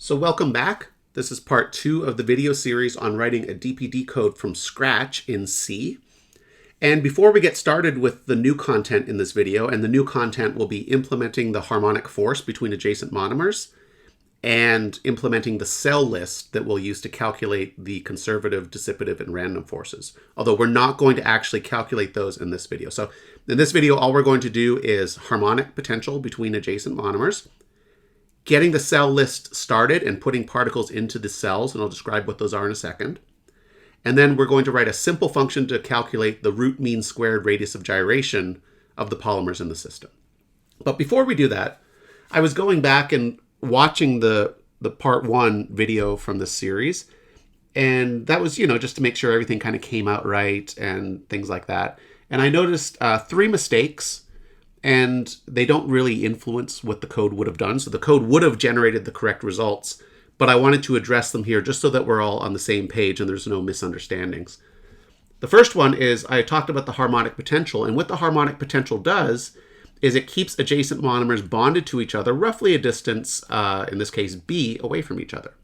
So welcome back. This is part 2 of the video series on writing a DPD code from scratch in C. And before we get started with the new content in this video, and the new content will be implementing the harmonic force between adjacent monomers and implementing the cell list that we'll use to calculate the conservative, dissipative, and random forces. Although we're not going to actually calculate those in this video. So in this video, all we're going to do is harmonic potential between adjacent monomers, getting the cell list started and putting particles into the cells, and I'll describe what those are in a second. And then we're going to write a simple function to calculate the root mean squared radius of gyration of the polymers in the system. But before we do that, I was going back and watching the part 1 video from this series, and that was, just to make sure everything kind of came out right and things like that. And I noticed 3 mistakes, and they don't really influence what the code would have done. So the code would have generated the correct results, but I wanted to address them here just so that we're all on the same page and there's no misunderstandings. The first one is I talked about the harmonic potential, and what the harmonic potential does is it keeps adjacent monomers bonded to each other roughly a distance, in this case b, away from each other.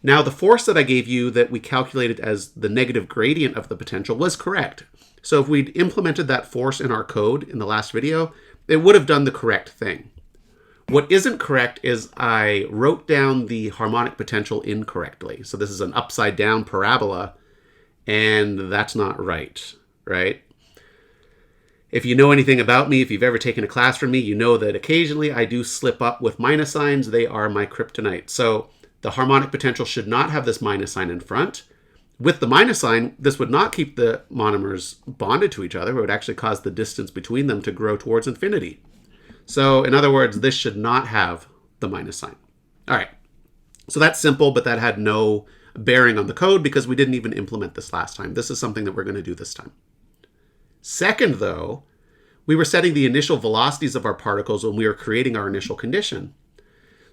Now the force that I gave you that we calculated as the negative gradient of the potential was correct. So if we'd implemented that force in our code in the last video, it would have done the correct thing. What isn't correct is I wrote down the harmonic potential incorrectly. So this is an upside down parabola, and that's not right, right? If you know anything about me, if you've ever taken a class from me, you know that occasionally I do slip up with minus signs. They are my kryptonite. So the harmonic potential should not have this minus sign in front. With the minus sign, this would not keep the monomers bonded to each other. It would actually cause the distance between them to grow towards infinity. So in other words, this should not have the minus sign. All right, so that's simple, but that had no bearing on the code because we didn't even implement this last time. This is something that we're going to do this time. Second, though, we were setting the initial velocities of our particles when we were creating our initial condition.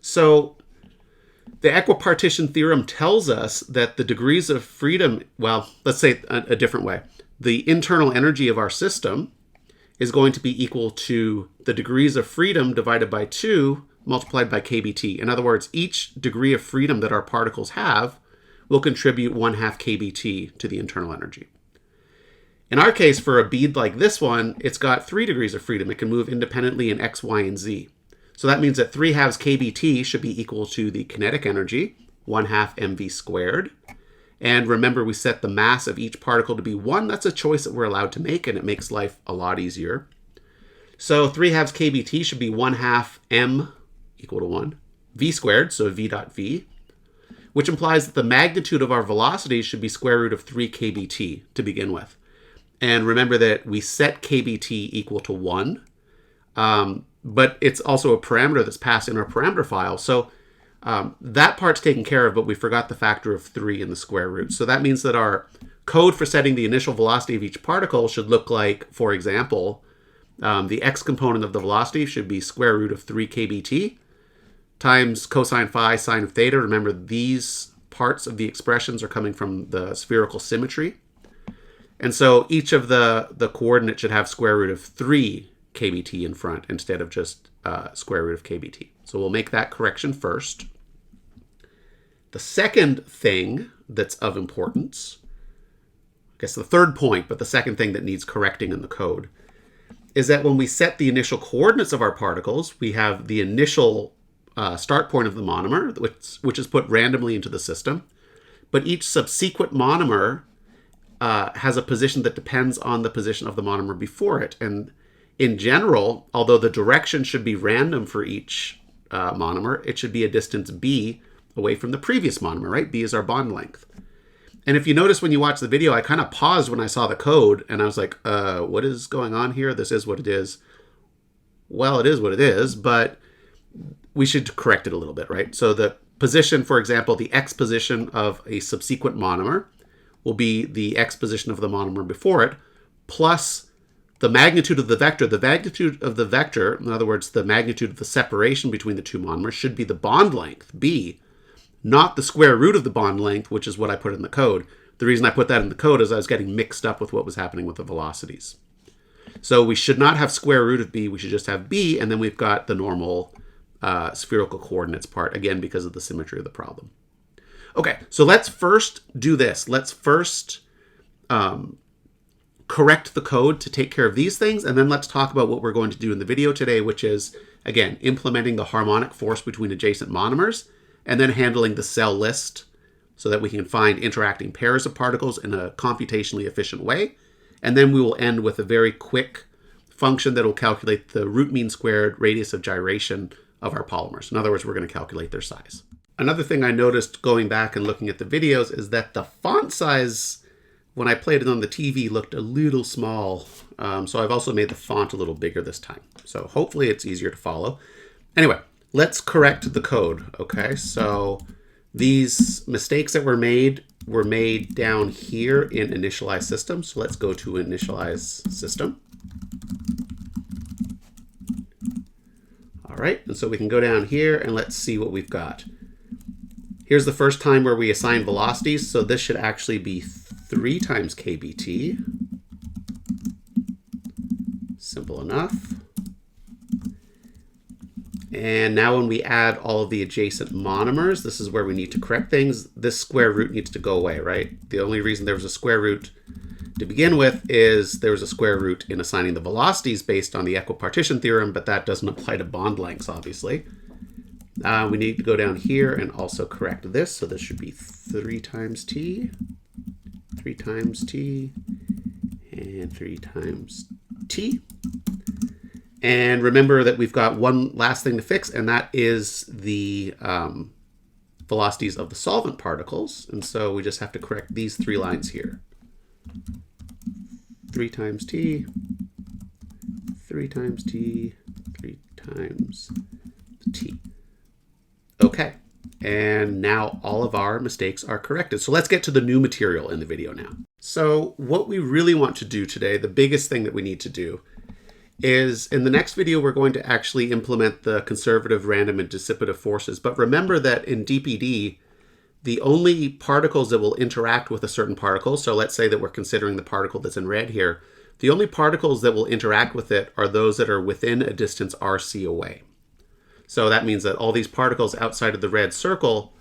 So the equipartition theorem tells us that the degrees of freedom, well, let's say a different way. The internal energy of our system is going to be equal to the degrees of freedom divided by 2 multiplied by kBt. In other words, each degree of freedom that our particles have will contribute 1/2 kBt to the internal energy. In our case, for a bead like this one, it's got 3 degrees of freedom. It can move independently in x, y, and z. So that means that 3/2 kBt should be equal to the kinetic energy, 1/2 mv squared. And remember, we set the mass of each particle to be 1. That's a choice that we're allowed to make, and it makes life a lot easier. So 3/2 kBt should be 1/2 m equal to 1, v squared, so v dot v, which implies that the magnitude of our velocity should be square root of 3 kBt to begin with. And remember that we set kBt equal to 1. But it's also a parameter that's passed in our parameter file. So that part's taken care of, but we forgot the factor of 3 in the square root. So that means that our code for setting the initial velocity of each particle should look like, for example, the x component of the velocity should be square root of 3 kBt times cosine phi sine of theta. Remember, these parts of the expressions are coming from the spherical symmetry. And so each of the coordinates should have square root of 3 kBt in front instead of just square root of kBt. So we'll make that correction first. The second thing that's of importance, I guess the third point, but the second thing that needs correcting in the code, is that when we set the initial coordinates of our particles, we have the initial start point of the monomer, which is put randomly into the system. But each subsequent monomer has a position that depends on the position of the monomer before it. And in general, although the direction should be random for each monomer, it should be a distance b away from the previous monomer, right? B is our bond length. And if you notice when you watch the video, I kind of paused when I saw the code and I was like, what is going on here? This is what it is. Well, it is what it is, but we should correct it a little bit, right? So the position, for example, the x position of a subsequent monomer will be the x position of the monomer before it, plus the magnitude of the vector. The magnitude of the vector, in other words, the magnitude of the separation between the 2 monomers, should be the bond length, b, not the square root of the bond length, which is what I put in the code. The reason I put that in the code is I was getting mixed up with what was happening with the velocities. So we should not have square root of b, we should just have b, and then we've got the normal spherical coordinates part, again, because of the symmetry of the problem. Okay, so let's first do this. Let's first correct the code to take care of these things, and then let's talk about what we're going to do in the video today, which is, again, implementing the harmonic force between adjacent monomers, and then handling the cell list so that we can find interacting pairs of particles in a computationally efficient way. And then we will end with a very quick function that will calculate the root mean squared radius of gyration of our polymers. In other words, we're going to calculate their size. Another thing I noticed going back and looking at the videos is that the font size, when I played it on the TV, looked a little small. So I've also made the font a little bigger this time. So hopefully it's easier to follow. Anyway, let's correct the code. Okay, so these mistakes that were made down here in Initialize System. So let's go to Initialize System. All right, and so we can go down here and let's see what we've got. Here's the first time where we assign velocities. So this should actually be 3 times kBt. Simple enough. And now when we add all of the adjacent monomers, this is where we need to correct things. This square root needs to go away, right? The only reason there was a square root to begin with is there was a square root in assigning the velocities based on the equipartition theorem, but that doesn't apply to bond lengths, obviously. We need to go down here and also correct this. So this should be 3 times t, 3 times t, and 3 times t. And remember that we've got one last thing to fix, and that is the velocities of the solvent particles. And so we just have to correct these 3 lines here. 3 times t, 3 times t, 3 times t. Okay, and now all of our mistakes are corrected. So let's get to the new material in the video now. So what we really want to do today, the biggest thing that we need to do, is in the next video, we're going to actually implement the conservative, random, and dissipative forces. But remember that in DPD, the only particles that will interact with a certain particle, so let's say that we're considering the particle that's in red here, the only particles that will interact with it are those that are within a distance RC away. So that means that all these particles outside of the red circle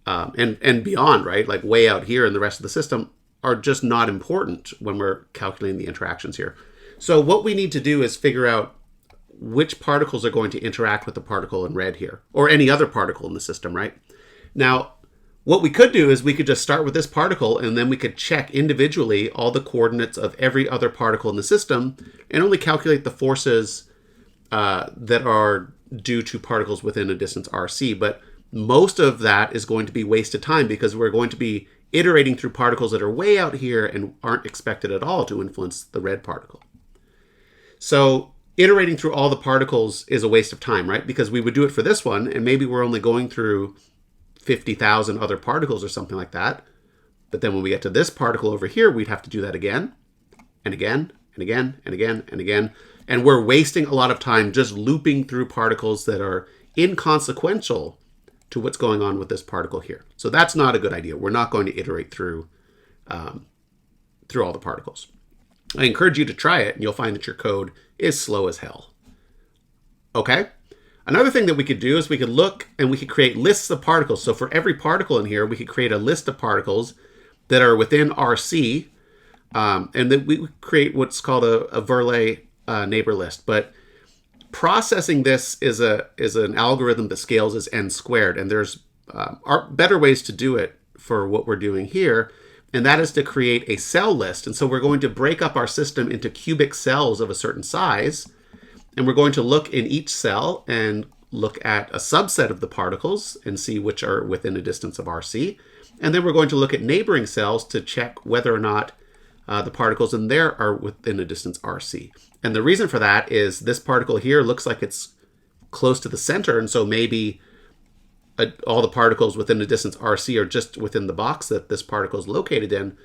and beyond, right, like way out here in the rest of the system, are just not important when we're calculating the interactions here. So what we need to do is figure out which particles are going to interact with the particle in red here, or any other particle in the system, right? Now, what we could do is we could just start with this particle, and then we could check individually all the coordinates of every other particle in the system and only calculate the forces that are due to particles within a distance RC. But most of that is going to be wasted time because we're going to be iterating through particles that are way out here and aren't expected at all to influence the red particle. So iterating through all the particles is a waste of time, right? Because we would do it for this one, and maybe we're only going through 50,000 other particles or something like that. But then when we get to this particle over here, we'd have to do that again, and again, and again, and again, and again. And we're wasting a lot of time just looping through particles that are inconsequential to what's going on with this particle here. So that's not a good idea. We're not going to iterate through all the particles. I encourage you to try it, and you'll find that your code is slow as hell. Okay? Another thing that we could do is we could look and we could create lists of particles. So for every particle in here, we could create a list of particles that are within RC, and then we would create what's called a Verlet neighbor list. But processing this is an algorithm that scales as n squared, and there's better ways to do it for what we're doing here, and that is to create a cell list. And so we're going to break up our system into cubic cells of a certain size, and we're going to look in each cell and look at a subset of the particles and see which are within a distance of RC. And then we're going to look at neighboring cells to check whether or not the particles in there are within a distance RC. And the reason for that is this particle here looks like it's close to the center, and so maybe all the particles within the distance RC are just within the box that this particle is located in.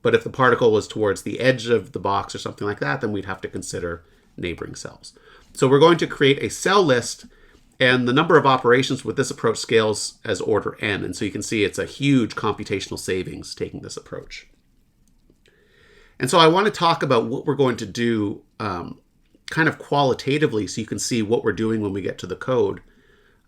But if the particle was towards the edge of the box or something like that, then we'd have to consider neighboring cells. So we're going to create a cell list, and the number of operations with this approach scales as order n. And so you can see it's a huge computational savings taking this approach. And so I want to talk about what we're going to do kind of qualitatively so you can see what we're doing when we get to the code.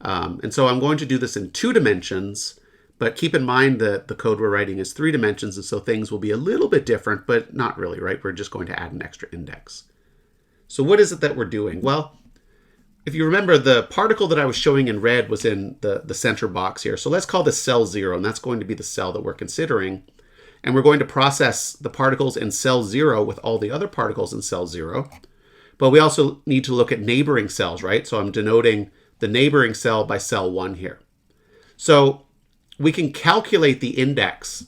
And so I'm going to do this in 2 dimensions, but keep in mind that the code we're writing is 3 dimensions, and so things will be a little bit different, but not really, right? We're just going to add an extra index. So what is it that we're doing? Well, if you remember, the particle that I was showing in red was in the center box here. So let's call this cell 0, and that's going to be the cell that we're considering. And we're going to process the particles in cell 0 with all the other particles in cell 0. But we also need to look at neighboring cells, right? So I'm denoting the neighboring cell by cell 1 here. So we can calculate the index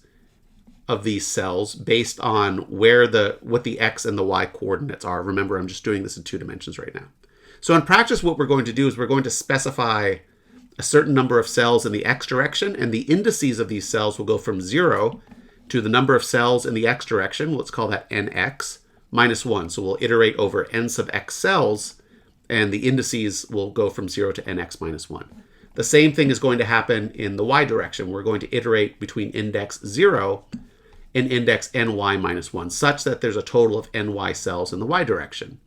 of these cells based on what the x and the y coordinates are. Remember, I'm just doing this in 2 dimensions right now. So in practice, what we're going to do is we're going to specify a certain number of cells in the x direction, and the indices of these cells will go from 0 to the number of cells in the x direction. Let's call that nx minus 1. So we'll iterate over n sub x cells, and the indices will go from 0 to nx minus 1. The same thing is going to happen in the y direction. We're going to iterate between index 0 and index ny minus 1, such that there's a total of ny cells in the y direction.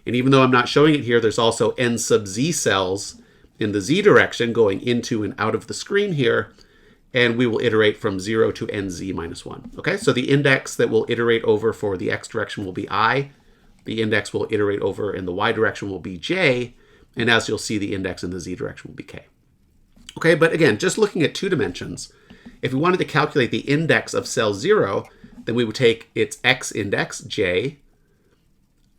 And even though I'm not showing it here, there's also n sub z cells in the z direction going into and out of the screen here, and we will iterate from 0 to nz minus 1. Okay, so the index that we'll iterate over for the x direction will be I, the index we'll iterate over in the y direction will be j, and as you'll see, the index in the z direction will be k. Okay, but again, just looking at 2 dimensions, if we wanted to calculate the index of cell 0, then we would take its x index, j,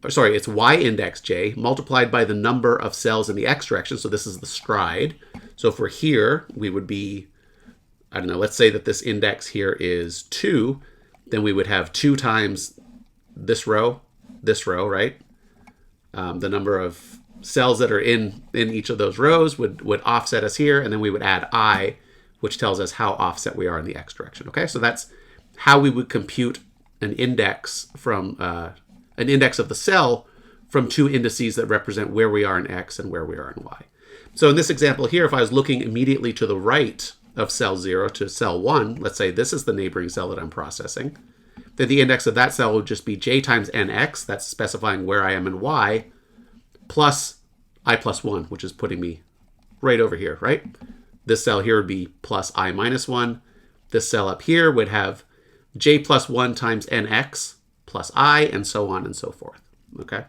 its y index, j, multiplied by the number of cells in the x direction. So this is the stride. So if we're here, we would be, I don't know, let's say that this index here is 2. Then we would have 2 times this row, right? The number of cells that are in each of those rows would offset us here. And then we would add I, which tells us how offset we are in the x direction. Okay, so that's how we would compute an index from an index of the cell from 2 indices that represent where we are in x and where we are in y. So in this example here, if I was looking immediately to the right of cell 0 to cell 1, let's say this is the neighboring cell that I'm processing, then the index of that cell would just be j times nx, that's specifying where I am in y, plus I plus 1, which is putting me right over here, right? This cell here would be plus I minus 1. This cell up here would have j plus 1 times nx plus I, and so on and so forth, okay?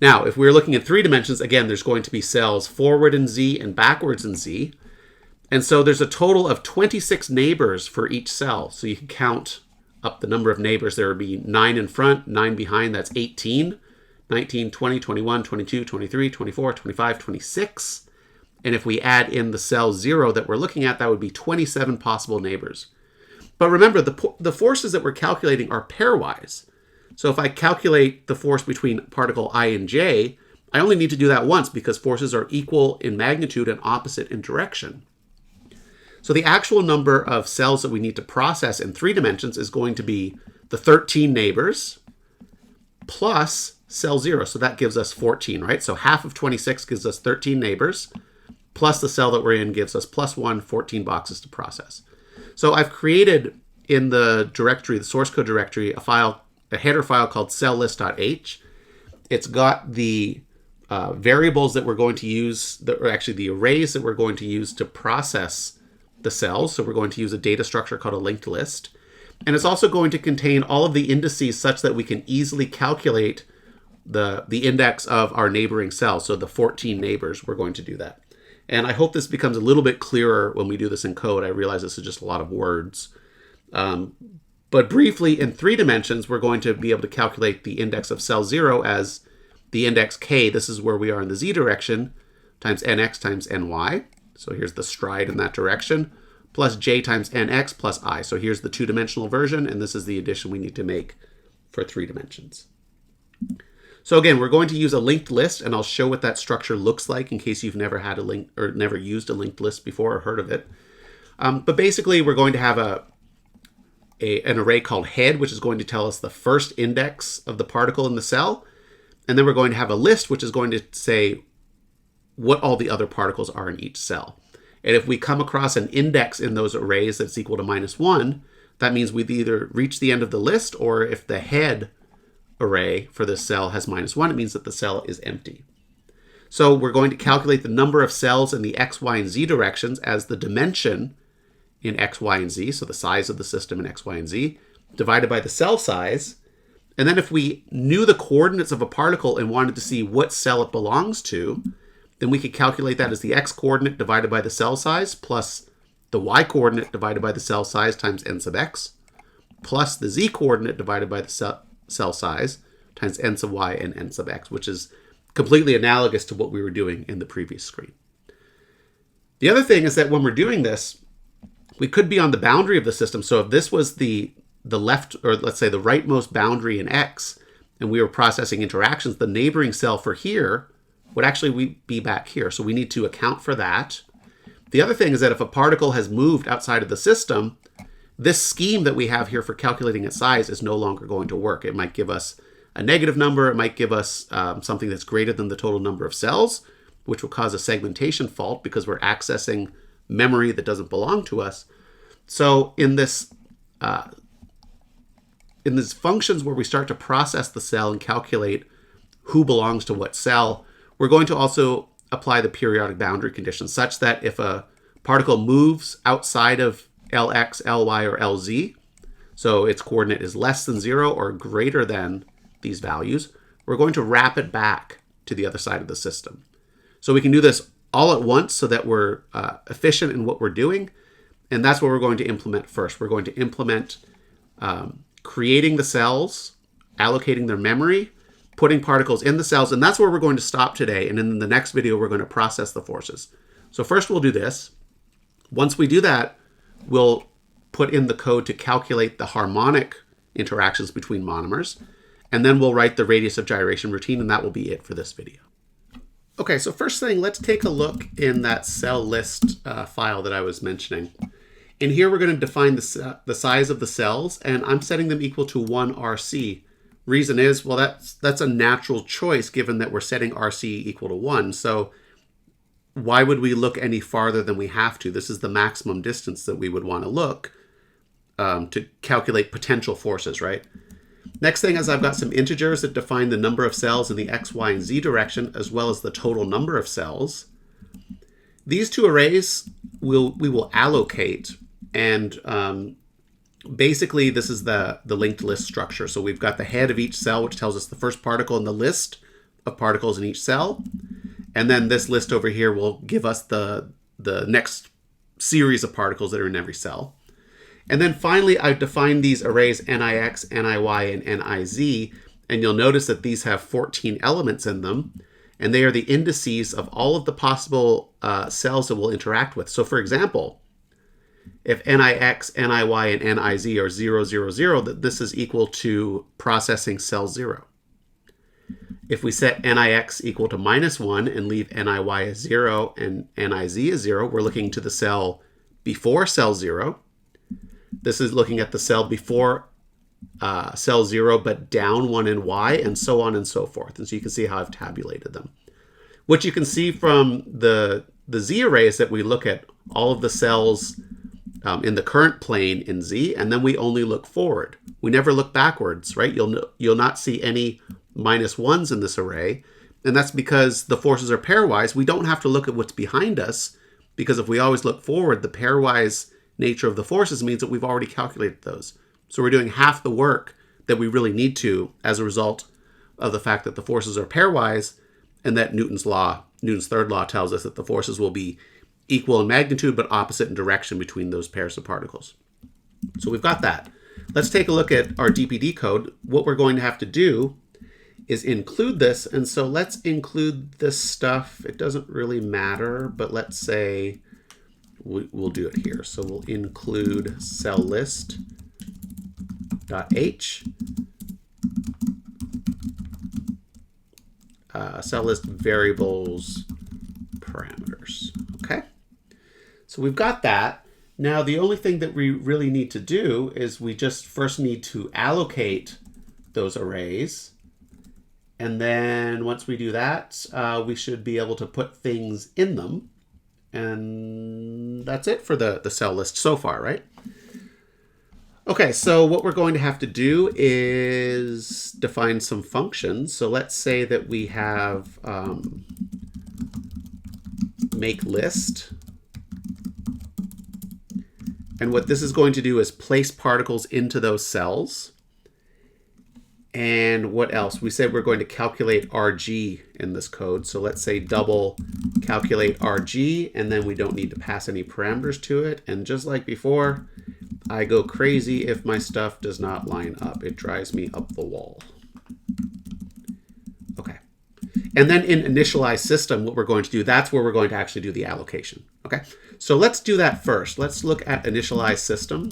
Now, if we're looking at 3 dimensions, again, there's going to be cells forward in z and backwards in z. And so there's a total of 26 neighbors for each cell. So you can count up the number of neighbors. There would be 9 in front, 9 behind, that's 18, 19, 20, 21, 22, 23, 24, 25, 26. And if we add in the cell 0 that we're looking at, that would be 27 possible neighbors. But remember, the forces that we're calculating are pairwise. So if I calculate the force between particle I and j, I only need to do that once because forces are equal in magnitude and opposite in direction. So the actual number of cells that we need to process in 3 dimensions is going to be the 13 neighbors plus cell 0. So that gives us 14, right? So half of 26 gives us 13 neighbors, plus the cell that we're in gives us plus 1, 14 boxes to process. So I've created in the directory, the source code directory, a header file called celllist.h. It's got the variables that we're going to use, or actually the arrays that we're going to use to process the cells. So we're going to use a data structure called a linked list. And it's also going to contain all of the indices such that we can easily calculate the index of our neighboring cells. So the 14 neighbors, we're going to do that. And I hope this becomes a little bit clearer when we do this in code. I realize this is just a lot of words. But briefly, in 3 dimensions, we're going to be able to calculate the index of cell 0 as the index k. This is where we are in the z direction, times nx times ny. So here's the stride in that direction, plus j times nx plus I. So here's the 2-dimensional version, and this is the addition we need to make for 3 dimensions. So again, we're going to use a linked list, and I'll show what that structure looks like in case you've never had a link or never used a linked list before or heard of it. But basically, we're going to have an array called head, which is going to tell us the first index of the particle in the cell. And then we're going to have a list, which is going to say what all the other particles are in each cell. And if we come across an index in those arrays that's equal to -1, that means we've either reached the end of the list, or if the head array for this cell has -1, it means that the cell is empty. So we're going to calculate the number of cells in the X, Y, and Z directions as the dimension in X, Y, and Z, so the size of the system in X, Y, and Z, divided by the cell size. And then if we knew the coordinates of a particle and wanted to see what cell it belongs to, then we could calculate that as the X coordinate divided by the cell size plus the Y coordinate divided by the cell size times n sub x plus the Z coordinate divided by the cell size times n sub y and n sub x, which is completely analogous to what we were doing in the previous screen. The other thing is that when we're doing this, we could be on the boundary of the system. So if this was the left, or let's say the rightmost boundary in X, and we were processing interactions, the neighboring cell for here would actually be back here. So we need to account for that. The other thing is that if a particle has moved outside of the system, this scheme that we have here for calculating its size is no longer going to work. It might give us a negative number. It might give us something that's greater than the total number of cells, which will cause a segmentation fault because we're accessing memory that doesn't belong to us. So in these functions where we start to process the cell and calculate who belongs to what cell, we're going to also apply the periodic boundary conditions such that if a particle moves outside of Lx, Ly, or Lz, so its coordinate is less than 0 or greater than these values, we're going to wrap it back to the other side of the system. So we can do this all at once so that we're efficient in what we're doing. And that's what we're going to implement first. We're going to implement creating the cells, allocating their memory, putting particles in the cells, and that's where we're going to stop today. And in the next video, we're going to process the forces. So first we'll do this. Once we do that, we'll put in the code to calculate the harmonic interactions between monomers, and then we'll write the radius of gyration routine, and that will be it for this video. Okay, so first thing, let's take a look in that cell list file that I was mentioning. In here, we're going to define the size of the cells, and I'm setting them equal to 1 RC. Reason is, well, that's a natural choice given that we're setting RC equal to 1. So why would we look any farther than we have to? This is the maximum distance that we would want to look to calculate potential forces, right? Next thing is I've got some integers that define the number of cells in the X, Y, and Z direction, as well as the total number of cells. These two arrays we will allocate, and basically this is the linked list structure. So we've got the head of each cell, which tells us the first particle in the list of particles in each cell. And then this list over here will give us the next series of particles that are in every cell. And then finally, I've defined these arrays NIX, NIY, and NIZ. And you'll notice that these have 14 elements in them. And they are the indices of all of the possible cells that we'll interact with. So for example, if NIX, NIY, and NIZ are 0, 0, 0, that this is equal to processing cell 0. If we set NIX equal to -1 and leave NIY as 0 and NIZ as 0, we're looking to the cell before cell 0. This is looking at the cell before cell 0, but down 1 in Y, and so on and so forth. And so you can see how I've tabulated them. What you can see from the Z array is that we look at all of the cells in the current plane in Z, and then we only look forward. We never look backwards, right? You'll not see any -1s in this array, and that's because the forces are pairwise. We don't have to look at what's behind us, because if we always look forward, the pairwise nature of the forces means that we've already calculated those. So we're doing half the work that we really need to as a result of the fact that the forces are pairwise, and that Newton's third law tells us that the forces will be equal in magnitude but opposite in direction between those pairs of particles. So we've got that. Let's take a look at our DPD code. What we're going to have to do is include this, and so let's include this stuff. It doesn't really matter, but let's say we'll do it here. So we'll include cell list.h, cell list variables parameters. Okay, so we've got that. Now the only thing that we really need to do is we just first need to allocate those arrays. And then once we do that, we should be able to put things in them. And that's it for the cell list so far, right? Okay, so what we're going to have to do is define some functions. So let's say that we have MakeList. And what this is going to do is place particles into those cells. And what else? We said we're going to calculate RG in this code. So let's say double calculate RG, and then we don't need to pass any parameters to it. And just like before, I go crazy if my stuff does not line up. It drives me up the wall. Okay. And then in Initialize system, what we're going to do, that's where we're going to actually do the allocation. Okay. So let's do that first. Let's look at Initialize system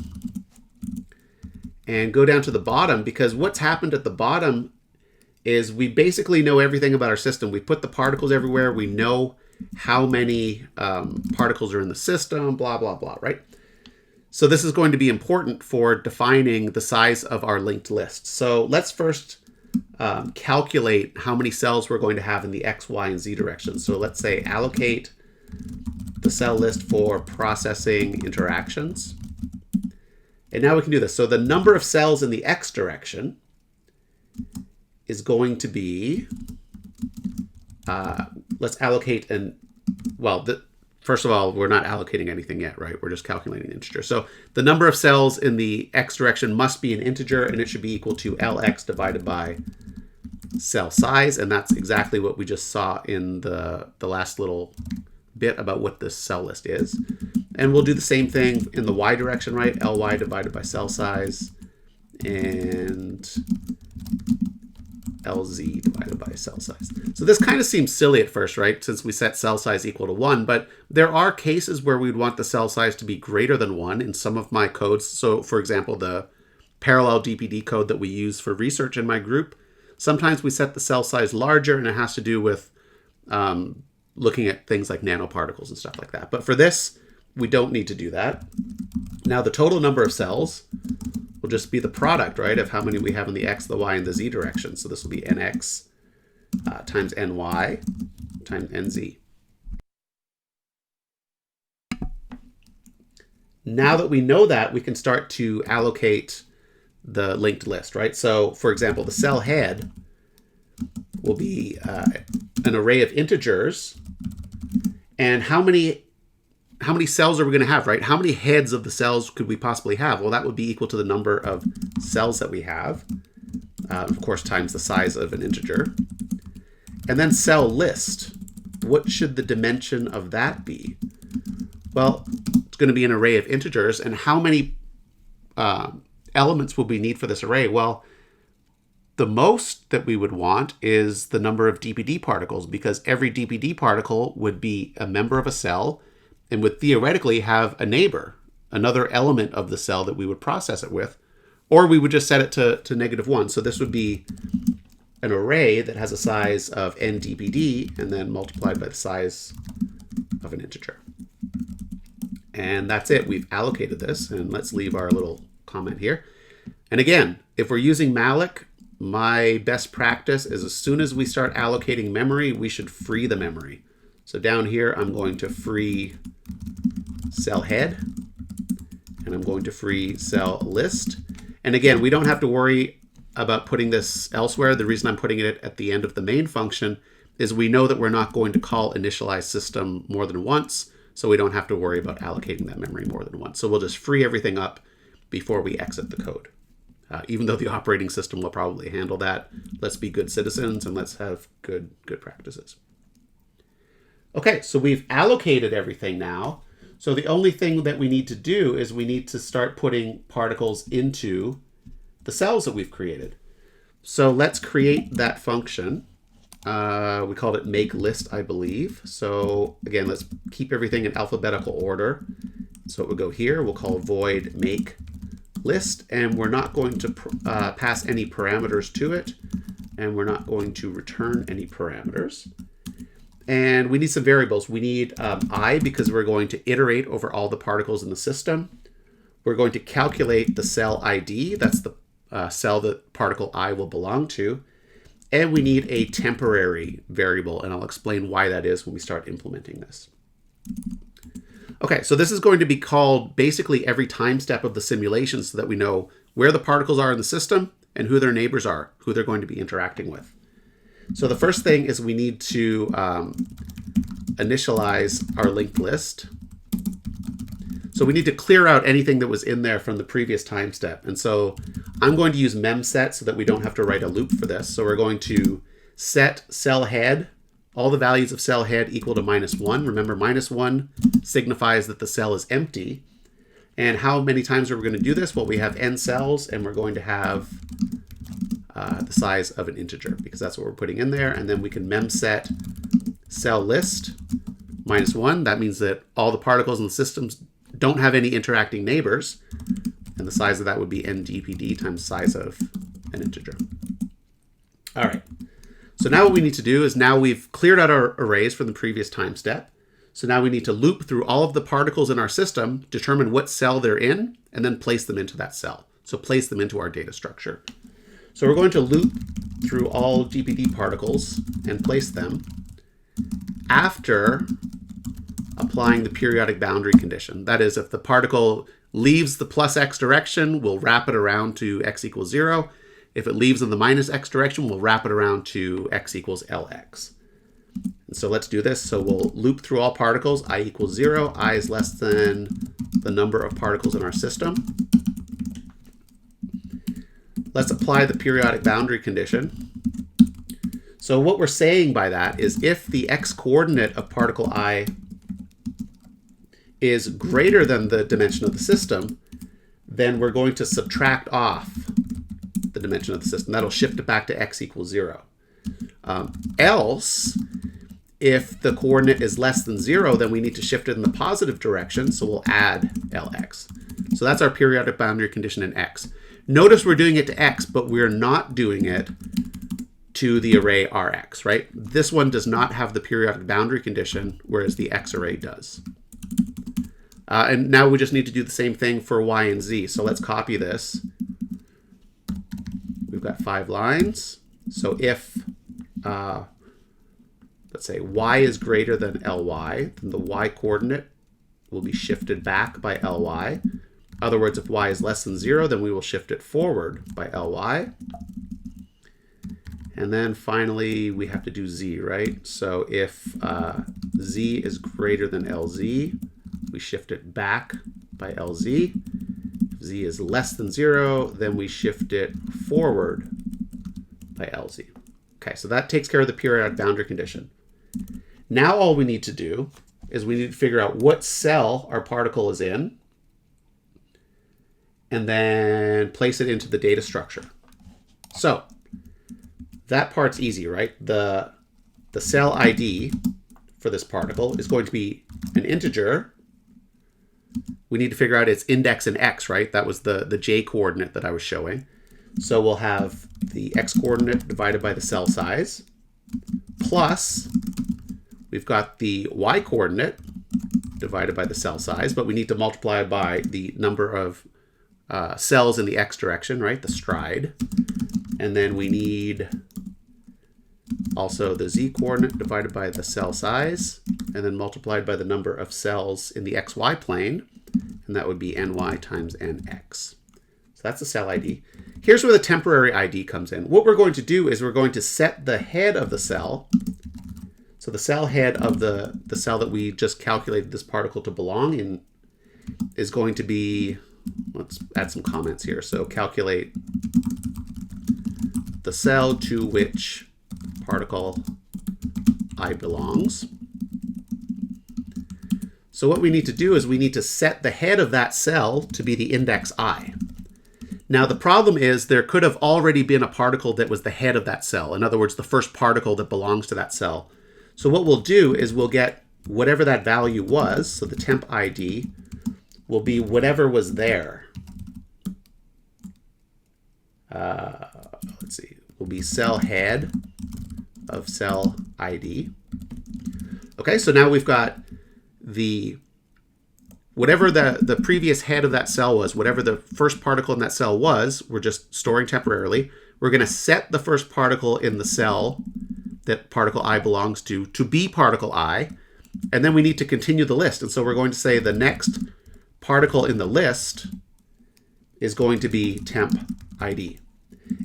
and go down to the bottom, because what's happened at the bottom is we basically know everything about our system. We put the particles everywhere. We know how many particles are in the system, blah, blah, blah, right? So this is going to be important for defining the size of our linked list. So let's first calculate how many cells we're going to have in the X, Y, and Z direction. So let's say allocate the cell list for processing interactions. And now we can do this. So the number of cells in the X direction is going to be, let's allocate first of all, we're not allocating anything yet, right? We're just calculating an integer. So the number of cells in the X direction must be an integer, and it should be equal to LX divided by cell size. And that's exactly what we just saw in the last little bit about what this cell list is. And we'll do the same thing in the Y direction, right? LY divided by cell size, and LZ divided by cell size. So this kind of seems silly at first, right? Since we set cell size equal to 1, but there are cases where we'd want the cell size to be greater than 1 in some of my codes. So for example, the parallel DPD code that we use for research in my group, sometimes we set the cell size larger, and it has to do with looking at things like nanoparticles and stuff like that. But for this, we don't need to do that. Now the total number of cells will just be the product, right, of how many we have in the X, the Y, and the Z direction. So this will be NX times NY times NZ. Now that we know that, we can start to allocate the linked list, right? So for example, the cell head will be an array of integers. And how many cells are we going to have, right? How many heads of the cells could we possibly have? Well, that would be equal to the number of cells that we have, of course, times the size of an integer. And then cell list. What should the dimension of that be? Well, it's going to be an array of integers. And how many elements will we need for this array? Well, the most that we would want is the number of DPD particles, because every DPD particle would be a member of a cell and would theoretically have a neighbor, another element of the cell that we would process it with, or we would just set it to -1. So this would be an array that has a size of n DPD and then multiplied by the size of an integer. And that's it. We've allocated this, and let's leave our little comment here. And again, if we're using malloc, my best practice is as soon as we start allocating memory, we should free the memory. So down here, I'm going to free cell head, and I'm going to free cell list. And again, we don't have to worry about putting this elsewhere. The reason I'm putting it at the end of the main function is we know that we're not going to call Initialize system more than once, so we don't have to worry about allocating that memory more than once. So we'll just free everything up before we exit the code. Even though the operating system will probably handle that, let's be good citizens and let's have good practices. Okay, so we've allocated everything now. So the only thing that we need to do is we need to start putting particles into the cells that we've created. So let's create that function. We called it MakeList, I believe. So again, let's keep everything in alphabetical order. So it would go here. We'll call void MakeList, and we're not going to pass any parameters to it, and we're not going to return any parameters. And we need some variables. We need I, because we're going to iterate over all the particles in the system. We're going to calculate the cell ID. That's the cell that particle I will belong to. And we need a temporary variable, and I'll explain why that is when we start implementing this. Okay, so this is going to be called basically every time step of the simulation so that we know where the particles are in the system and who their neighbors are, who they're going to be interacting with. So the first thing is we need to initialize our linked list. So we need to clear out anything that was in there from the previous time step. And so I'm going to use memset so that we don't have to write a loop for this. So we're going to set cell head, all the values of cell head equal to -1. Remember, -1 signifies that the cell is empty. And how many times are we going to do this? Well, we have n cells, and we're going to have the size of an integer, because that's what we're putting in there. And then we can memset cell list -1. That means that all the particles in the systems don't have any interacting neighbors, and the size of that would be n DPD times size of an integer. All right, so now what we need to do is, now we've cleared out our arrays from the previous time step. So now we need to loop through all of the particles in our system, determine what cell they're in, and then place them into that cell. So place them into our data structure. So we're going to loop through all DPD particles and place them after applying the periodic boundary condition. That is, if the particle leaves the plus x direction, we'll wrap it around to x equals 0. If it leaves in the minus x direction, we'll wrap it around to x equals Lx. And so let's do this. So we'll loop through all particles, I equals 0, I is less than the number of particles in our system. Let's apply the periodic boundary condition. So what we're saying by that is, if the x coordinate of particle I is greater than the dimension of the system, then we're going to subtract off the dimension of the system. That'll shift it back to x equals 0. Else, if the coordinate is less than 0, then we need to shift it in the positive direction, so we'll add Lx. So that's our periodic boundary condition in x. Notice we're doing it to x, but we're not doing it to the array Rx, right? This one does not have the periodic boundary condition, whereas the x array does. And now we just need to do the same thing for y and z. So let's copy this. We've got 5 lines. So if, let's say y is greater than Ly, then the y coordinate will be shifted back by Ly. In other words, if y is less than 0, then we will shift it forward by Ly. And then finally, we have to do z, right? So if z is greater than Lz, we shift it back by Lz. If z is less than 0, then we shift it forward by Lz. Okay, so that takes care of the periodic boundary condition. Now all we need to do is we need to figure out what cell our particle is in, and then place it into the data structure. So that part's easy, right? The cell ID for this particle is going to be an integer. We need to figure out its index in x, right? That was the j coordinate that I was showing. So we'll have the x coordinate divided by the cell size, plus we've got the y coordinate divided by the cell size, but we need to multiply by the number of cells in the x direction, right? The stride. And then we need also the z coordinate divided by the cell size, and then multiplied by the number of cells in the xy plane, and that would be ny times nx. So that's the cell ID. Here's where the temporary ID comes in. What we're going to do is we're going to set the head of the cell. So the cell head of the cell that we just calculated this particle to belong in is going to be, let's add some comments here. So calculate the cell to which particle I belongs. So what we need to do is we need to set the head of that cell to be the index I. Now the problem is there could have already been a particle that was the head of that cell. In other words, the first particle that belongs to that cell. So what we'll do is we'll get whatever that value was, so the temp ID will be whatever was there. Let's see, will be cell head of cell ID. Okay, so now we've got whatever the previous head of that cell was, whatever the first particle in that cell was, we're just storing temporarily. We're going to set the first particle in the cell that particle I belongs to be particle I, and then we need to continue the list. And so we're going to say the next particle in the list is going to be temp ID.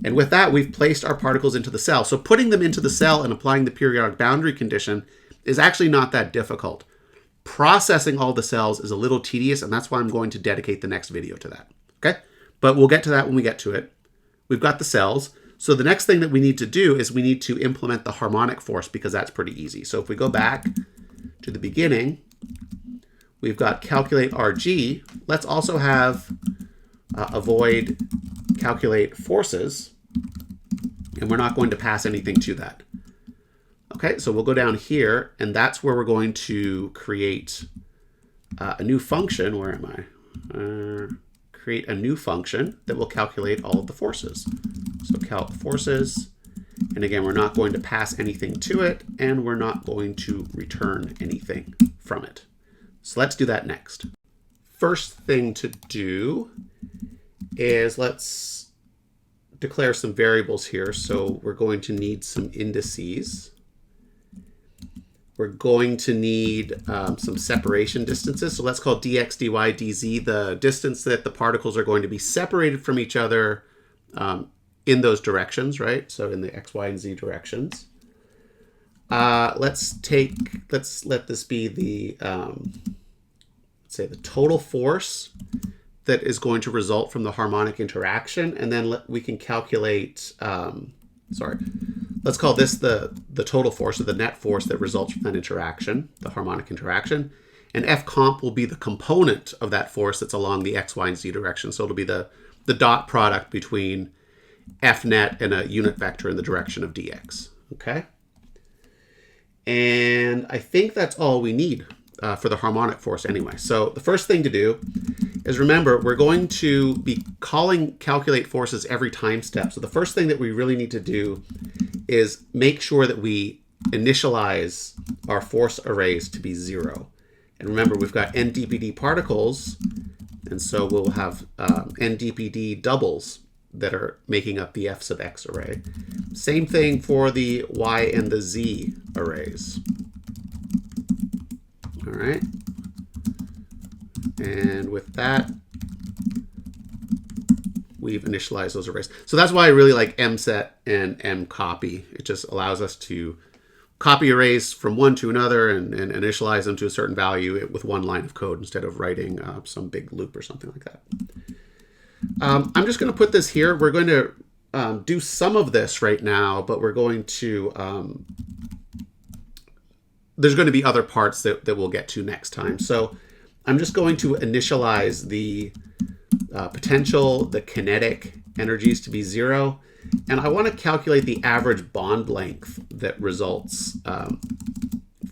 And with that, we've placed our particles into the cell. So putting them into the cell and applying the periodic boundary condition is actually not that difficult. Processing all the cells is a little tedious, and that's why I'm going to dedicate the next video to that. Okay? But we'll get to that when we get to it. We've got the cells. So the next thing that we need to do is we need to implement the harmonic force, because that's pretty easy. So if we go back to the beginning, we've got calculate RG. Let's also have avoid calculate forces, and we're not going to pass anything to that. Okay, so we'll go down here, and that's where we're going to create a new function. Where am I? Create a new function that will calculate all of the forces. So calc forces, and again, we're not going to pass anything to it, and we're not going to return anything from it. So let's do that next. First thing to do is let's declare some variables here. So we're going to need some indices. We're going to need some separation distances. So let's call dx, dy, dz the distance that the particles are going to be separated from each other in those directions, right? So in the x, y, and z directions. Let's let this be the, let's say the total force that is going to result from the harmonic interaction. And then we can calculate, let's call this the total force, or the net force that results from that interaction, the harmonic interaction. And F comp will be the component of that force that's along the x, y, and z direction. So it'll be the dot product between F net and a unit vector in the direction of dx, okay? And I think that's all we need for the harmonic force anyway. So the first thing to do is, remember, we're going to be calling calculate forces every time step. So the first thing that we really need to do is make sure that we initialize our force arrays to be 0. And remember, we've got n DPD particles, and so we'll have n DPD doubles that are making up the f sub x array. Same thing for the y and the z arrays. All right. And with that, we've initialized those arrays. So that's why I really like mset and mcopy. It just allows us to copy arrays from one to another and initialize them to a certain value with one line of code instead of writing some big loop or something like that. I'm just going to put this here. We're going to do some of this right now, but we're going to, there's going to be other parts that we'll get to next time. So I'm just going to initialize the potential, the kinetic energies to be 0. And I want to calculate the average bond length that results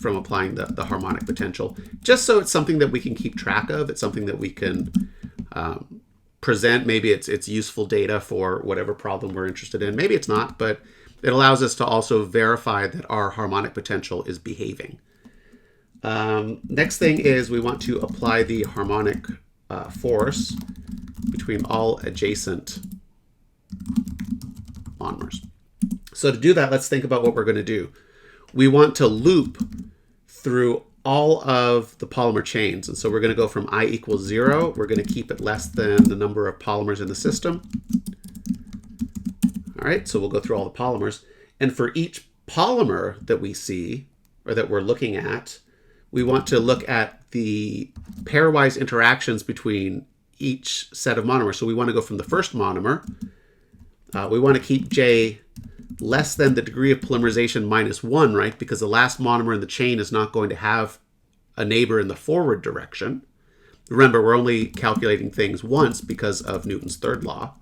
from applying the harmonic potential, just so it's something that we can keep track of. It's something that we can present. Maybe it's useful data for whatever problem we're interested in. Maybe it's not, but it allows us to also verify that our harmonic potential is behaving. Next thing is we want to apply the harmonic force between all adjacent monomers. So to do that, let's think about what we're going to do. We want to loop through all of the polymer chains. And so we're going to go from I equals 0. We're going to keep it less than the number of polymers in the system. All right, so we'll go through all the polymers. And for each polymer that we see, or that we're looking at, we want to look at the pairwise interactions between each set of monomers. So we want to go from the first monomer. We want to keep J less than the degree of polymerization -1, right? Because the last monomer in the chain is not going to have a neighbor in the forward direction. Remember, we're only calculating things once because of Newton's third law.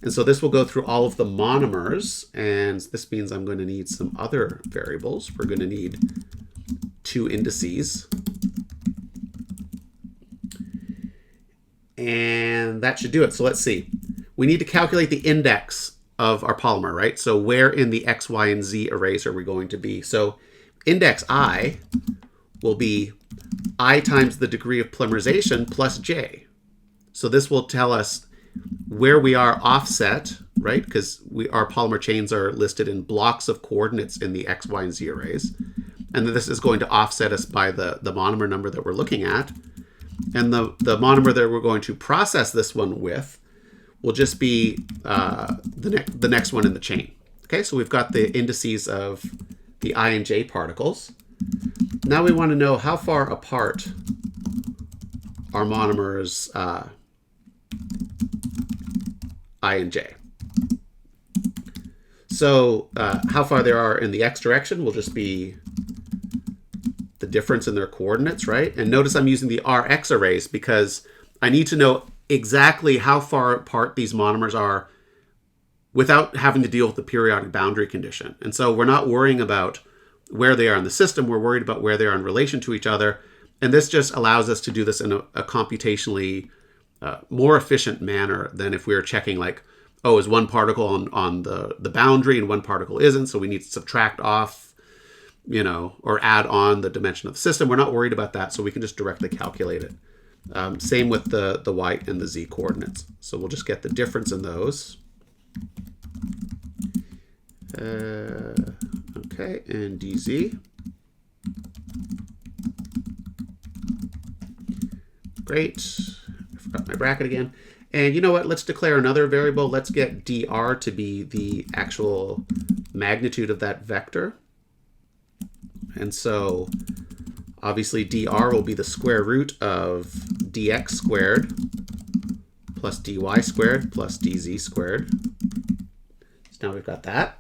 And so this will go through all of the monomers, and this means I'm going to need some other variables. We're going to need 2 indices. And that should do it. So let's see. We need to calculate the index of our polymer, right? So where in the X, Y, and Z arrays are we going to be? So index I will be I times the degree of polymerization plus J. So this will tell us where we are offset, right? Because our polymer chains are listed in blocks of coordinates in the X, Y, and Z arrays. And then this is going to offset us by the monomer number that we're looking at. And the monomer that we're going to process this one with will just be the next one in the chain. Okay, so we've got the indices of the I and J particles. Now we want to know how far apart our monomers I and J. So how far they are in the x direction will just be the difference in their coordinates, right? And notice I'm using the Rx arrays because I need to know exactly how far apart these monomers are without having to deal with the periodic boundary condition. And so we're not worrying about where they are in the system, we're worried about where they are in relation to each other. And this just allows us to do this in a computationally more efficient manner than if we were checking like, oh, is one particle on the boundary and one particle isn't, so we need to subtract off, you know, or add on the dimension of the system. We're not worried about that, so we can just directly calculate it. Same with the y and the z coordinates. So we'll just get the difference in those. Okay, and dz. Great. I forgot my bracket again. And you know what? Let's declare another variable. Let's get dr to be the actual magnitude of that vector. And so obviously dr will be the square root of dx squared plus dy squared plus dz squared. So now we've got that.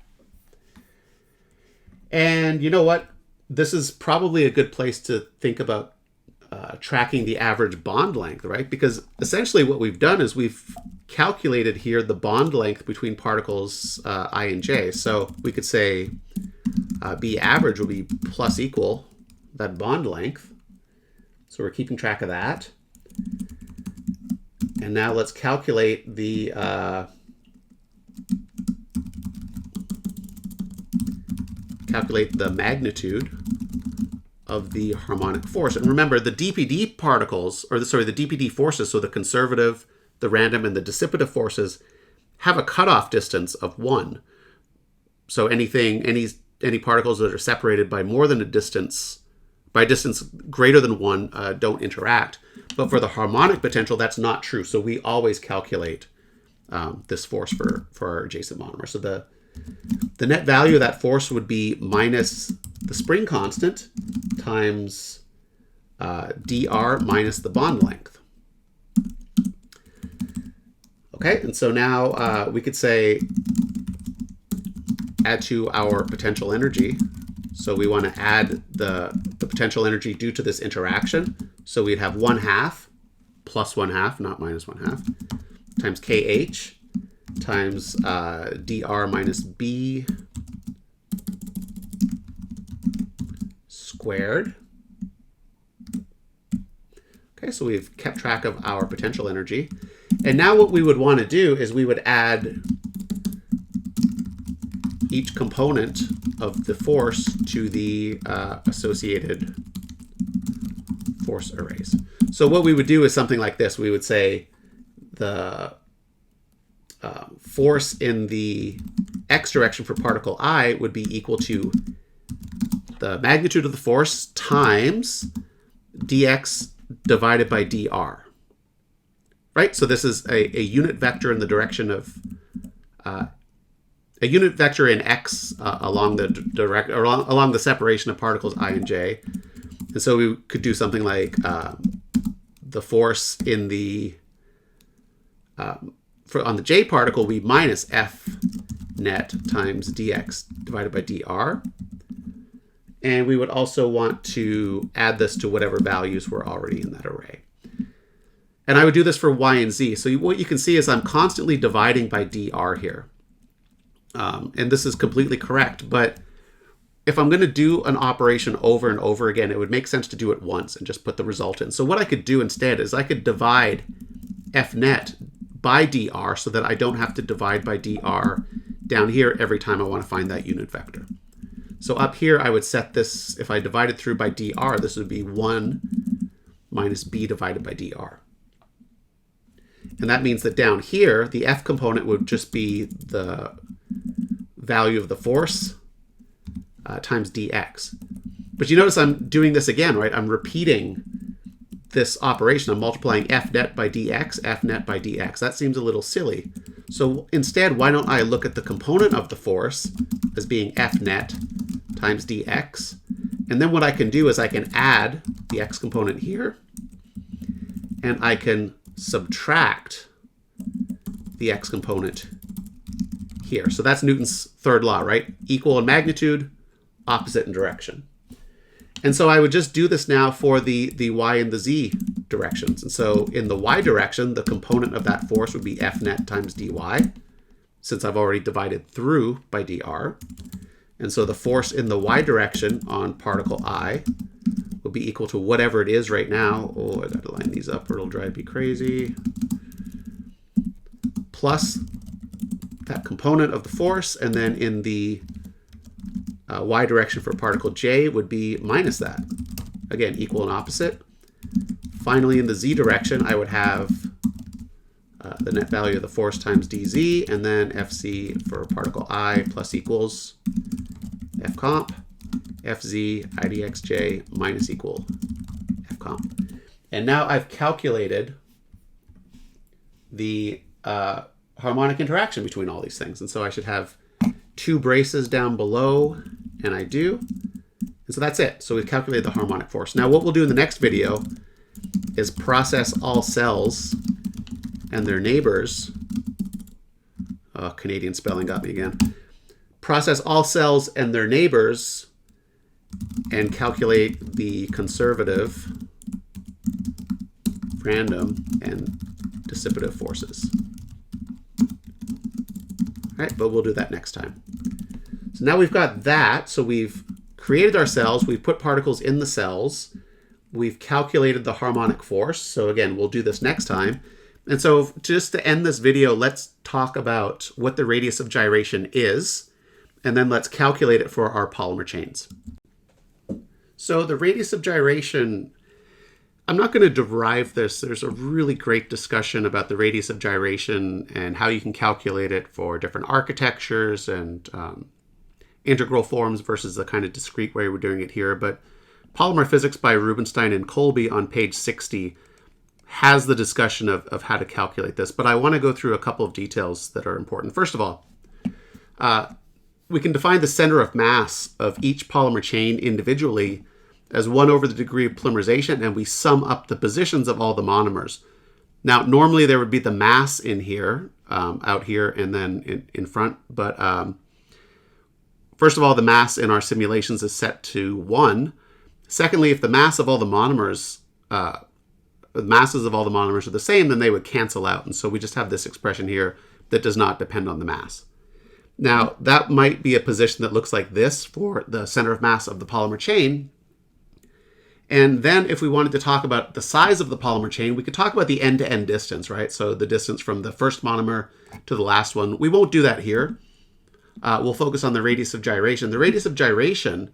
And you know what? This is probably a good place to think about tracking the average bond length, right? Because essentially what we've done is we've calculated here the bond length between particles I and J. So we could say B average will be plus equal that bond length. So we're keeping track of that. And now let's calculate the magnitude of the harmonic force. And remember, the DPD particles, or the DPD forces, so the conservative, the random, and the dissipative forces, have a cutoff distance of 1. So any particles that are separated by more than a distance, by a distance greater than 1, don't interact. But for the harmonic potential, that's not true. So we always calculate this force for our adjacent monomer. So the net value of that force would be minus the spring constant times dr minus the bond length. Okay, and so now we could say add to our potential energy. So we want to add the potential energy due to this interaction. So we'd have 1/2 plus 1/2, not minus 1/2, times kh times dr minus b squared. Okay, so we've kept track of our potential energy. And now what we would want to do is we would add each component of the force to the associated force arrays. So what we would do is something like this. We would say the force in the x direction for particle I would be equal to the magnitude of the force times dx divided by dr. Right? So this is a unit vector in the direction of a unit vector in x along the separation of particles I and j. And so we could do something like the force in the on the j particle, we minus f net times dx divided by dr. And we would also want to add this to whatever values were already in that array. And I would do this for y and z. So what you can see is I'm constantly dividing by dr here. And this is completely correct. But if I'm going to do an operation over and over again, it would make sense to do it once and just put the result in. So what I could do instead is I could divide f net by dr so that I don't have to divide by dr down here every time I want to find that unit vector. So up here, I would set this, if I divided through by dr, this would be 1 minus b divided by dr. And that means that down here, the f component would just be the value of the force times dx. But you notice I'm doing this again, right? I'm repeating this operation. I'm multiplying f net by dx, f net by dx. That seems a little silly. So instead, why don't I look at the component of the force as being f net times dx, And then what I can do is I can add the x component here, and I can subtract the x component here. So that's Newton's third law, right? Equal in magnitude, opposite in direction. And so I would just do this now for the y and the z directions. And so in the y direction, the component of that force would be F net times dy, since I've already divided through by dr. And so the force in the y direction on particle I will be equal to whatever it is right now. Oh, I gotta line these up or it'll drive me crazy. Plus that component of the force, and then in the y direction for particle j would be minus that. Again, equal and opposite. Finally, in the z direction, I would have the net value of the force times dz, and then fc for particle I plus equals f comp, fz idxj minus equal f comp. And now I've calculated the harmonic interaction between all these things. And so I should have two braces down below, and I do. And so that's it. So we've calculated the harmonic force. Now what we'll do in the next video is process all cells and their neighbors. Oh, Canadian spelling got me again. Process all cells and their neighbors and calculate the conservative, random, and dissipative forces. All right, but we'll do that next time. So now we've got that. So we've created our cells, we've put particles in the cells, we've calculated the harmonic force. So again, we'll do this next time. And so just to end this video, let's talk about what the radius of gyration is, and then let's calculate it for our polymer chains. So the radius of gyration, I'm not going to derive this. There's a really great discussion about the radius of gyration and how you can calculate it for different architectures and integral forms versus the kind of discrete way we're doing it here. But Polymer Physics by Rubinstein and Colby on page 60 has the discussion of how to calculate this. But I want to go through a couple of details that are important. First of all, we can define the center of mass of each polymer chain individually as 1 over the degree of polymerization, and we sum up the positions of all the monomers. Now, normally there would be the mass in here, out here, and then in front. But first of all, the mass in our simulations is set to 1. Secondly, if the mass of all the monomers, the masses of all the monomers are the same, then they would cancel out. And so we just have this expression here that does not depend on the mass. Now, that might be a position that looks like this for the center of mass of the polymer chain. And then if we wanted to talk about the size of the polymer chain, we could talk about the end-to-end distance, right? So the distance from the first monomer to the last one. We won't do that here. We'll focus on the radius of gyration. The radius of gyration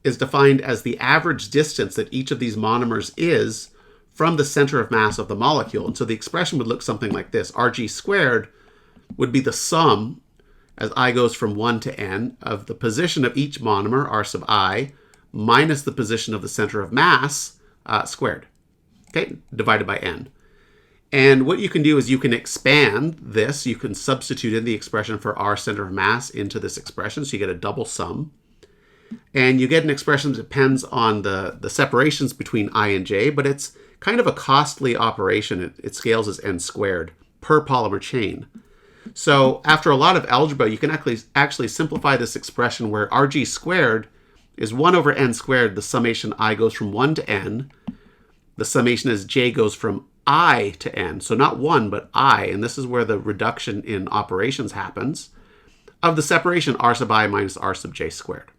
is defined as the average distance that each of these monomers is from the center of mass of the molecule. And so the expression would look something like this. Rg squared would be the sum, as I goes from 1 to n, of the position of each monomer, R sub I, minus the position of the center of mass, squared, okay, divided by n. And what you can do is you can expand this. You can substitute in the expression for R center of mass into this expression, so you get a double sum. And you get an expression that depends on the separations between I and j, but it's kind of a costly operation. It scales as n squared per polymer chain. So after a lot of algebra, you can actually simplify this expression where Rg squared is 1 over n squared. The summation I goes from 1 to n. The summation as j goes from I to n. So not 1, but I. And this is where the reduction in operations happens of the separation R sub I minus R sub j squared.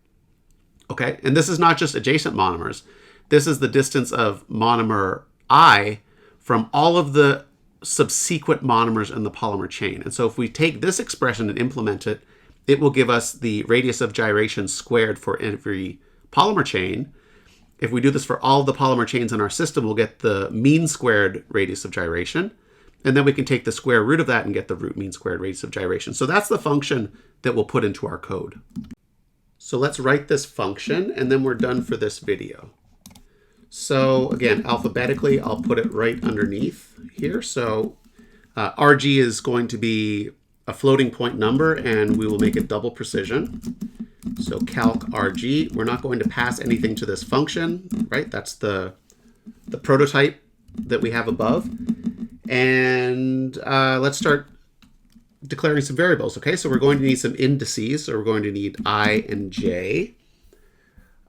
Okay, and this is not just adjacent monomers. This is the distance of monomer I from all of the subsequent monomers in the polymer chain. And so if we take this expression and implement it, it will give us the radius of gyration squared for every polymer chain. If we do this for all the polymer chains in our system, we'll get the mean squared radius of gyration. And then we can take the square root of that and get the root mean squared radius of gyration. So that's the function that we'll put into our code. So let's write this function, and then we're done for this video. So again, alphabetically, I'll put it right underneath here. So Rg is going to be a floating point number, and we will make it double precision. So calc RG, we're not going to pass anything to this function, right? That's the prototype that we have above. And let's start declaring some variables. Okay, so we're going to need some indices. So we're going to need I and j.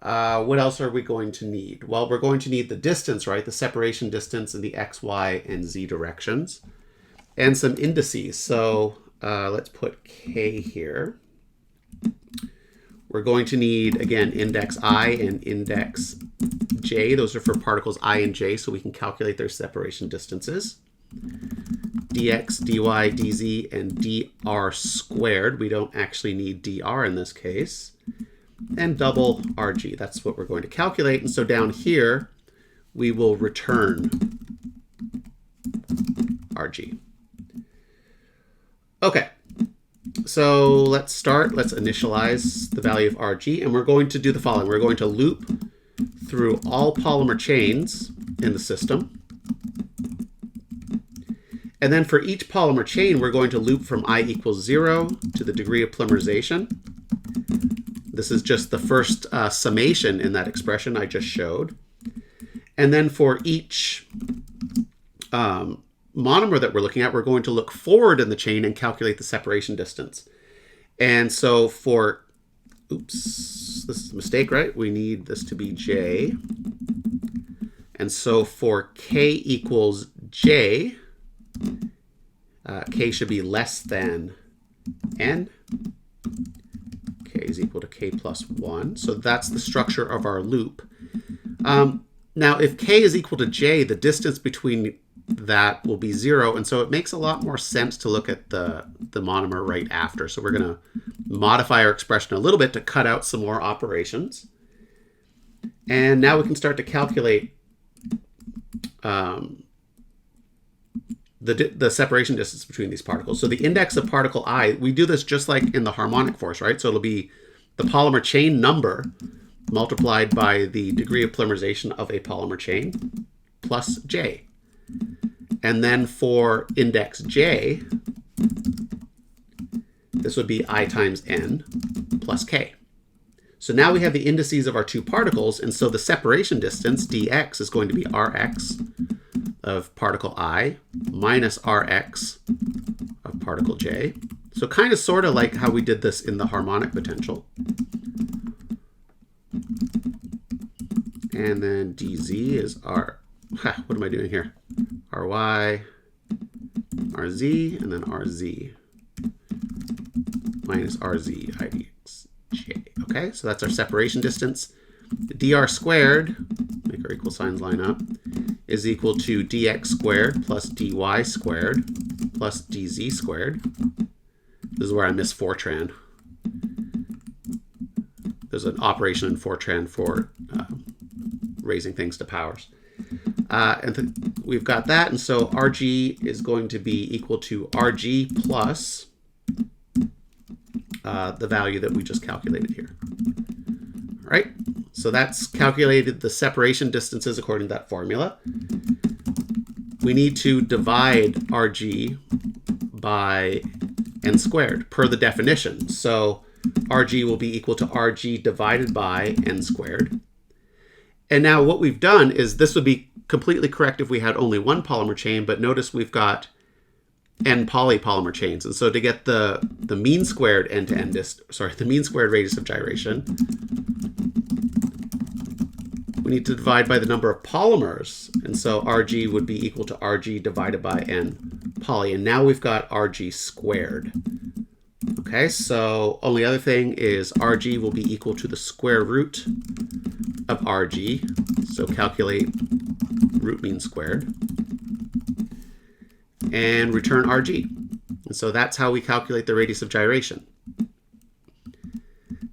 What else are we going to need? Well, we're going to need the distance, right? The separation distance in the x, y, and z directions. And some indices. So let's put k here. We're going to need, again, index I and index j. Those are for particles I and j, so we can calculate their separation distances. dx, dy, dz, and dr squared. We don't actually need dr in this case. And double rg. That's what we're going to calculate. And so down here, we will return rg. Okay. So let's start. Let's initialize the value of rg. And we're going to do the following. We're going to loop through all polymer chains in the system. And then for each polymer chain, we're going to loop from I equals 0 to the degree of polymerization. This is just the first summation in that expression I just showed. And then for each monomer that we're looking at, we're going to look forward in the chain and calculate the separation distance. And so for, oops, this is a mistake, right? We need this to be j. And so for k equals j, k should be less than n. K is equal to k plus 1. So that's the structure of our loop. Now, if k is equal to j, the distance between that will be 0. And so it makes a lot more sense to look at the monomer right after. So we're going to modify our expression a little bit to cut out some more operations. And now we can start to calculate the separation distance between these particles. So the index of particle I, we do this just like in the harmonic force, right? So it'll be the polymer chain number multiplied by the degree of polymerization of a polymer chain plus j. And then for index j, this would be I times n plus k. So now we have the indices of our two particles, and so the separation distance, dx, is going to be rx of particle I minus rx of particle j. So kind of sort of like how we did this in the harmonic potential. And then dz is r, what am I doing here? ry, rz, and then rz minus rz idx j. Okay, so that's our separation distance. The dr squared, make our equal signs line up, is equal to dx squared plus dy squared plus dz squared. This is where I miss Fortran. There's an operation in Fortran for raising things to powers. And we've got that, and so rg is going to be equal to rg plus the value that we just calculated here. All right, so that's calculated the separation distances according to that formula. We need to divide rg by n squared per the definition. So rg will be equal to rg divided by n squared. And now what we've done is, this would be completely correct if we had only one polymer chain, but notice we've got n polypolymer chains. And so to get the mean squared end-to-end the mean squared radius of gyration, we need to divide by the number of polymers. And so rg would be equal to rg divided by n poly. And now we've got rg squared. Okay, so only other thing is rg will be equal to the square root of rg. So calculate root mean squared and return rg. And so that's how we calculate the radius of gyration.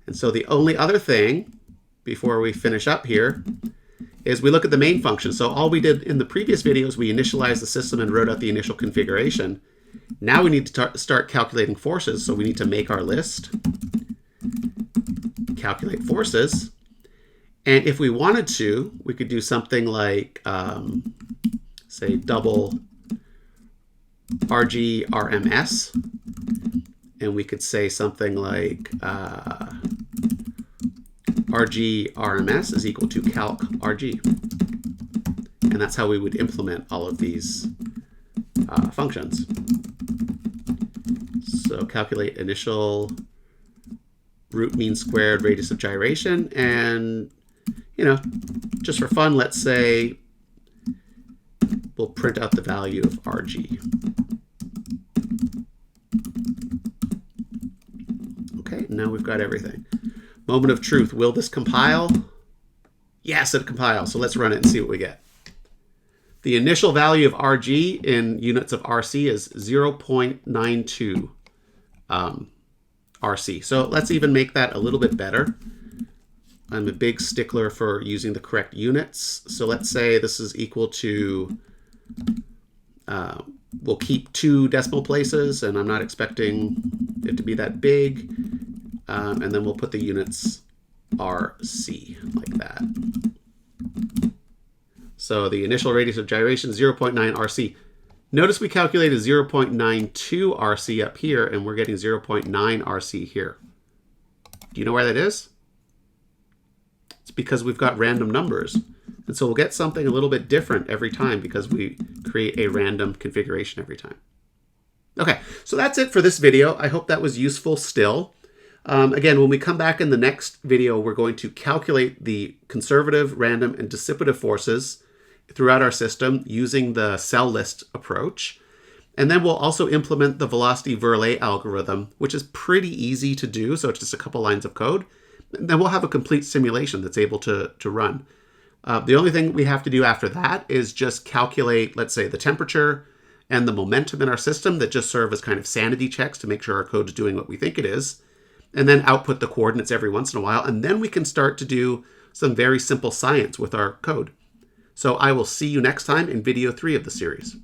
And so the only other thing before we finish up here is we look at the main function. So all we did in the previous videos, we initialized the system and wrote out the initial configuration. Now we need to start calculating forces. So we need to make our list, calculate forces. And if we wanted to, we could do something like, say, double RG RMS. And we could say something like RG RMS is equal to calc RG. And that's how we would implement all of these functions. So calculate initial root mean squared radius of gyration, and just for fun, let's say we'll print out the value of RG. Okay, now we've got everything. Moment of truth, will this compile? Yes, it compiles. So let's run it and see what we get. The initial value of RG in units of RC is 0.92 RC. So let's even make that a little bit better. I'm a big stickler for using the correct units. So let's say this is equal to, we'll keep 2 decimal places, and I'm not expecting it to be that big. And then we'll put the units RC like that. So the initial radius of gyration is 0.9 RC. Notice we calculated 0.92 RC up here, and we're getting 0.9 RC here. Do you know why that is? It's because we've got random numbers. And so we'll get something a little bit different every time because we create a random configuration every time. Okay, so that's it for this video. I hope that was useful still. Again, when we come back in the next video, we're going to calculate the conservative, random, and dissipative forces throughout our system using the cell list approach. And then we'll also implement the velocity Verlet algorithm, which is pretty easy to do. So it's just a couple lines of code. And then we'll have a complete simulation that's able to run. The only thing we have to do after that is just calculate, let's say, the temperature and the momentum in our system that just serve as kind of sanity checks to make sure our code is doing what we think it is. And then output the coordinates every once in a while. And then we can start to do some very simple science with our code. So I will see you next time in video 3 of the series.